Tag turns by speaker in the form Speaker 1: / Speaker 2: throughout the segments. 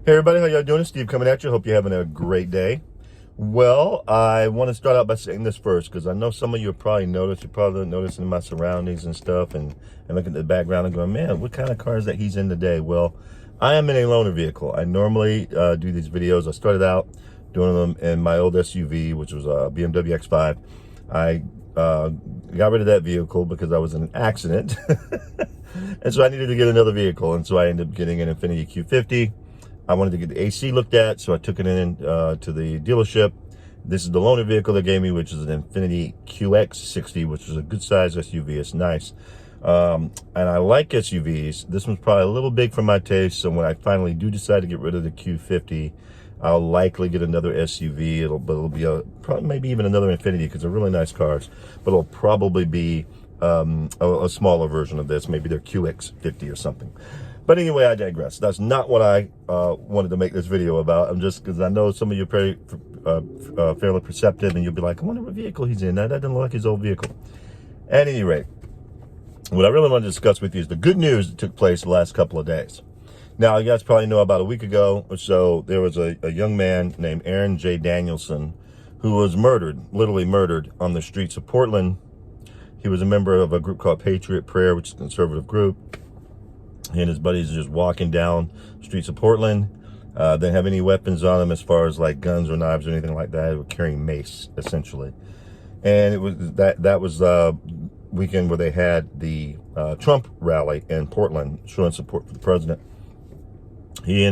Speaker 1: Hey everybody, how y'all doing? It's Steve coming at you. Hope you're having a great day. Well, I want to start out by saying this first because I know some of you have probably noticed. You're probably noticing my surroundings and stuff and looking at the background and going, man, what kind of car is that he's in today? Well, I am in a loaner vehicle. I normally do these videos. I started out doing them in my old SUV, which was a BMW X5. I got rid of that vehicle because I was in an accident. And so I needed to get another vehicle. And so I ended up getting an Infiniti Q50. I wanted to get the AC looked at, so I took it in to the dealership. This is the loaner vehicle they gave me, which is an Infiniti QX60, which is a good size SUV. It's nice. And I like SUVs. This one's probably a little big for my taste, so when I finally do decide to get rid of the Q50, I'll likely get another SUV. It'll be probably maybe even another Infiniti because they're really nice cars. But it'll probably be a smaller version of this, maybe their QX50 or something. But anyway, I digress. That's not what I wanted to make this video about. I'm just, because I know some of you are fairly perceptive, and you'll be like, I wonder what vehicle he's in. That doesn't look like his old vehicle. At any rate, what I really want to discuss with you is the good news that took place the last couple of days. Now, you guys probably know about a week ago or so, there was a young man named Aaron J. Danielson who was murdered, literally murdered, on the streets of Portland. He was a member of a group called Patriot Prayer, which is a conservative group. He and his buddies just walking down the streets of Portland. Didn't have any weapons on them as far as like guns or knives or anything like that. They were carrying mace, essentially. And it was that was weekend where they had the Trump rally in Portland, showing support for the president. He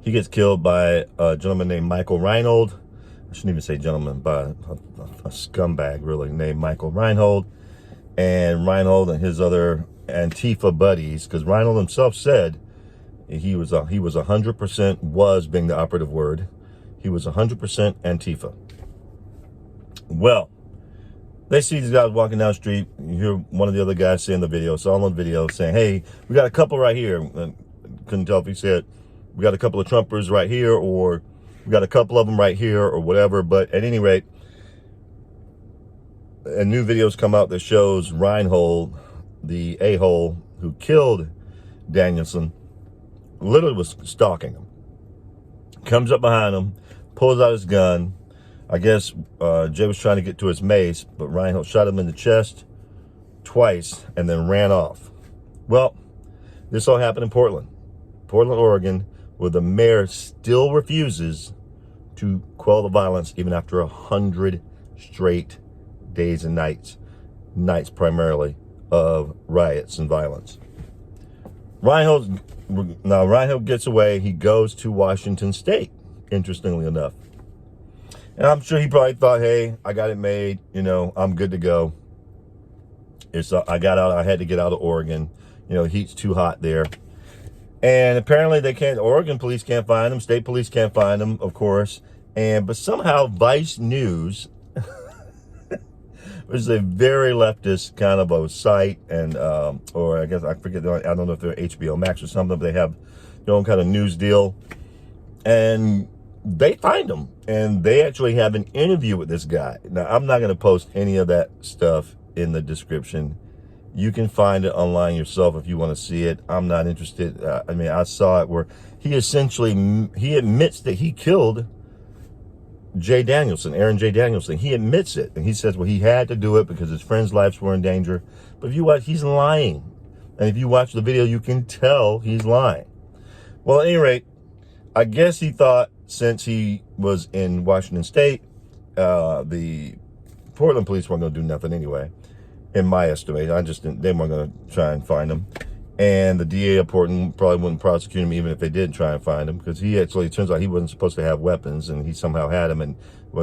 Speaker 1: gets killed by a gentleman named Michael Reinhold. I shouldn't even say gentleman, by a scumbag, really, named Michael Reinhold. And Reinhold and his other Antifa buddies, because Reinhold himself said he was 100%, was being the operative word, he was 100% Antifa. Well, they see these guys walking down the street. You hear one of the other guys say in the video, it's all on video, saying, hey, we got a couple right here. Couldn't tell if he said, we got a couple of Trumpers right here, or we got a couple of them right here, or whatever. But at any rate, a new videos come out that shows Reinhold, the a-hole who killed Danielson, literally was stalking him. Comes up behind him, pulls out his gun. I guess Jay was trying to get to his mace, but Reinhold shot him in the chest twice and then ran off. Well, this all happened in Portland, Oregon, where the mayor still refuses to quell the violence even after 100 straight days and nights primarily, of riots and violence. Reinhold gets away. He goes to Washington State, interestingly enough. And I'm sure he probably thought, hey, I got it made. You know, I'm good to go. I had to get out of Oregon. You know, heat's too hot there. And apparently Oregon police can't find him. State police can't find him, of course. But somehow Vice News, which is a very leftist kind of a site, and or I guess I forget, I don't know if they're HBO Max or something, but they have their own kind of news deal, and they find him, and they actually have an interview with this guy. Now, I'm not going to post any of that stuff in the description. You can find it online yourself if you want to see it. I'm not interested. I mean, I saw it where he admits that he killed Aaron J. Danielson. He admits it, and he says, well, he had to do it because his friends' lives were in danger. But if you watch, he's lying. And if you watch the video, you can tell he's lying. Well, at any rate, I guess he thought since he was in Washington State, the Portland police weren't going to do nothing anyway, in my estimation. They weren't going to try and find him. And the DA of Portland probably wouldn't prosecute him even if they did try and find him, because it turns out he wasn't supposed to have weapons, and he somehow had them, and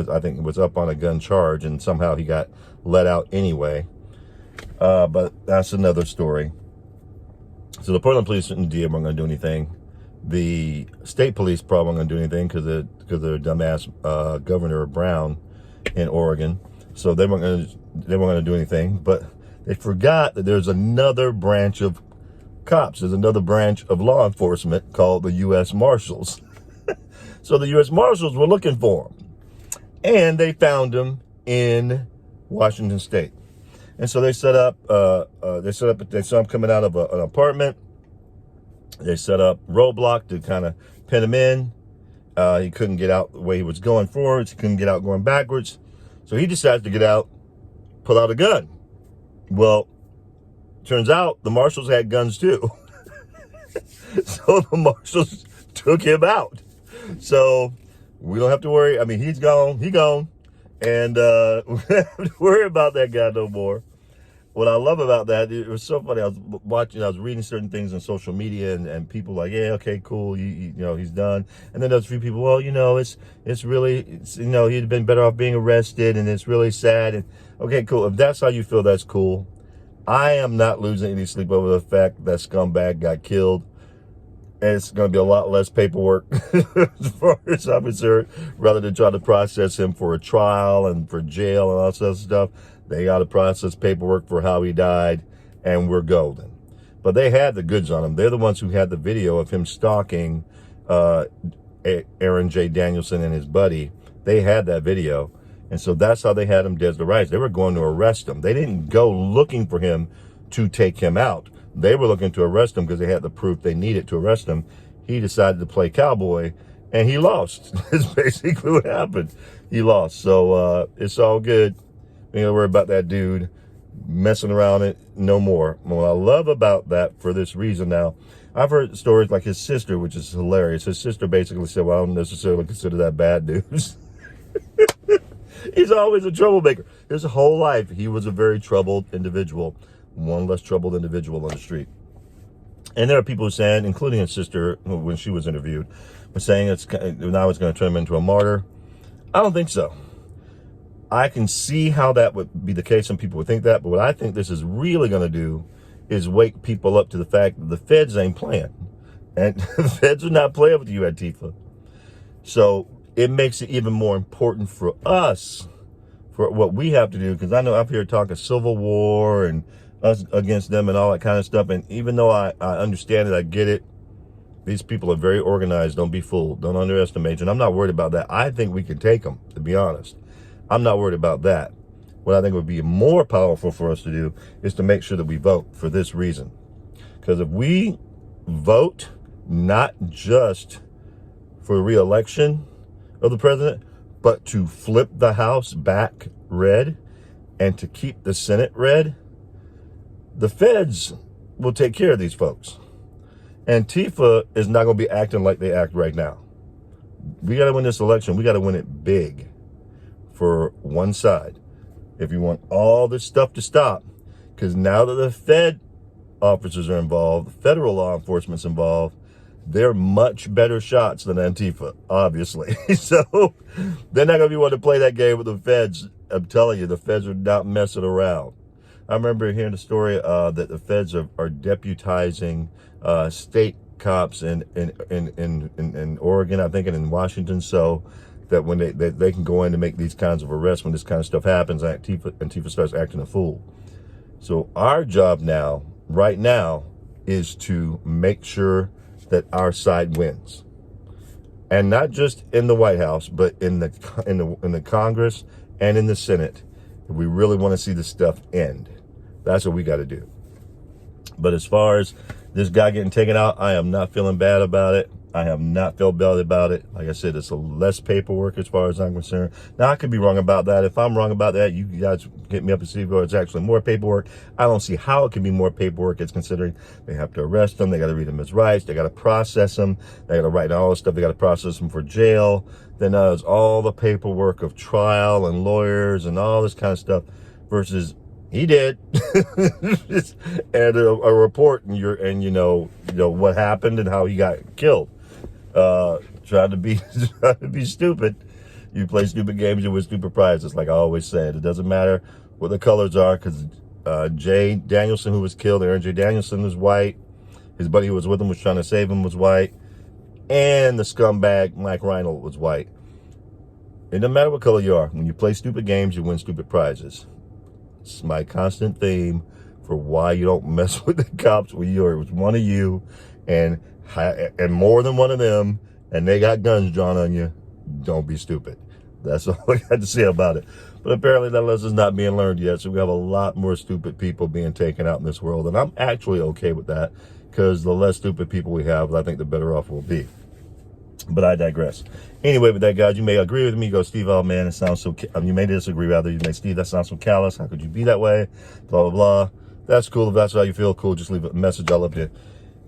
Speaker 1: I think was up on a gun charge, and somehow he got let out anyway. But that's another story. So the Portland police and DA weren't going to do anything. The state police probably weren't going to do anything because of their dumbass Governor Brown in Oregon. So they weren't going to do anything. But they forgot that there's another branch of cops. There's another branch of law enforcement called the US Marshals. So the US Marshals were looking for him, and they found him in Washington State. And so they saw him coming out of an apartment. They set up roadblock to kind of pin him in. He couldn't get out the way he was going forwards. He couldn't get out going backwards. So he decided to get out, pull out a gun. Well, turns out the marshals had guns too. So the marshals took him out. So we don't have to worry. I mean, he's gone. He gone. And we don't have to worry about that guy no more. What I love about that, it was so funny. I was reading certain things on social media, and people like, yeah, okay, cool, you know, he's done. And then there's a few people, well, you know, it's really, you know, he'd been better off being arrested, and it's really sad. And okay, cool. If that's how you feel, that's cool. I am not losing any sleep over the fact that scumbag got killed. And it's going to be a lot less paperwork as far as I'm concerned, rather than try to process him for a trial and for jail and all that stuff. They got to process paperwork for how he died, and we're golden. But they had the goods on him. They're the ones who had the video of him stalking Aaron J. Danielson and his buddy. They had that video. And so that's how they had him dead to rights. They were going to arrest him. They didn't go looking for him to take him out. They were looking to arrest him because they had the proof they needed to arrest him. He decided to play cowboy, and he lost. That's basically what happened. He lost. So it's all good. We ain't gonna worry about that dude messing around it no more. What I love about that, for this reason now, I've heard stories like his sister, which is hilarious. His sister basically said, well, I don't necessarily consider that bad news. He's always a troublemaker. His whole life, he was a very troubled individual. One less troubled individual on the street. And there are people who saying, including his sister, when she was interviewed, were saying now it's going to turn him into a martyr. I don't think so. I can see how that would be the case. Some people would think that, but what I think this is really going to do is wake people up to the fact that the feds ain't playing. And the feds are not playing with you, Antifa. So it makes it even more important for us, for what we have to do, because I know I'm here talking Civil War and us against them and all that kind of stuff. And even though I understand it, I get it, these people are very organized. Don't be fooled. Don't underestimate. And I'm not worried about that. I think we can take them, to be honest. I'm not worried about that. What I think would be more powerful for us to do is to make sure that we vote for this reason. Because if we vote not just for re-election of the president, but to flip the House back red and to keep the Senate red, the feds will take care of these folks. Antifa is not going to be acting like they act right now. We got to win this election. We got to win it big for one side. If you want all this stuff to stop, because now that the Fed officers are involved, the federal law enforcement's involved, they're much better shots than Antifa, obviously. So they're not going to be wanting to play that game with the feds. I'm telling you, the feds are not messing around. I remember hearing the story that the feds are deputizing state cops in Oregon, I think, and in Washington, so that when they can go in and make these kinds of arrests when this kind of stuff happens, Antifa starts acting a fool. So our job now, right now, is to make sure that our side wins, and not just in the White House, but in the Congress and in the Senate. If we really want to see this stuff end, that's what we got to do. But as far as this guy getting taken out, I am not feeling bad about it. I have not felt bad about it. Like I said, it's a less paperwork as far as I'm concerned. Now, I could be wrong about that. If I'm wrong about that, you guys hit me up and see if it's actually more paperwork. I don't see how it can be more paperwork. It's considering they have to arrest them. They got to read them his rights. They got to process them. They got to write down all this stuff. They got to process them for jail. Then there's all the paperwork of trial and lawyers and all this kind of stuff versus he did and a report and you know what happened and how he got killed. Trying to be stupid. You play stupid games, you win stupid prizes. Like I always said, it doesn't matter what the colors are, because Jay Danielson, who was killed, Aaron J. Danielson, was white. His buddy who was with him was trying to save him was white, and the scumbag Mike Reinhold was white. It doesn't matter what color you are. When you play stupid games, you win stupid prizes. It's my constant theme for why you don't mess with the cops when it was one of you and more than one of them, and they got guns drawn on you. Don't be stupid. That's all I got to say about it. But apparently that lesson's not being learned yet, so we have a lot more stupid people being taken out in this world, and I'm actually okay with that, because the less stupid people we have, I think the better off we'll be. But I digress. Anyway, with that, guys, you may agree with me. You go, Steve, oh man, it sounds so, you may disagree, rather. You may, Steve, that sounds so callous. How could you be that way? Blah, blah, blah. That's cool. If that's how you feel, cool. Just leave a message. I'll love to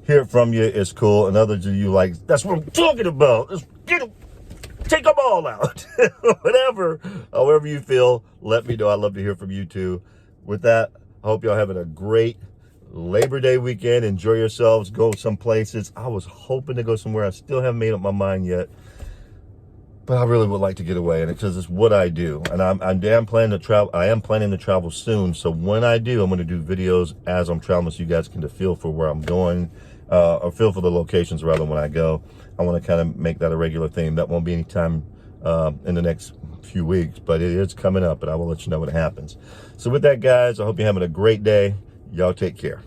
Speaker 1: hear it from you. It's cool. And others of you like, that's what I'm talking about. Let's get them, take them all out. Whatever, however you feel, let me know. I'd love to hear from you too. With that, I hope y'all having a great Labor Day weekend. Enjoy yourselves. Go some places. I was hoping to go somewhere. I still haven't made up my mind yet, but I really would like to get away, and because it's what I do, and I'm damn planning to travel. I am planning to travel soon, so when I do, I'm going to do videos as I'm traveling, so you guys can get a feel for where I'm going, or feel for the locations rather when I go. I want to kind of make that a regular thing. That won't be any time in the next few weeks, but it is coming up, and I will let you know when it happens. So with that, guys, I hope you're having a great day. Y'all take care.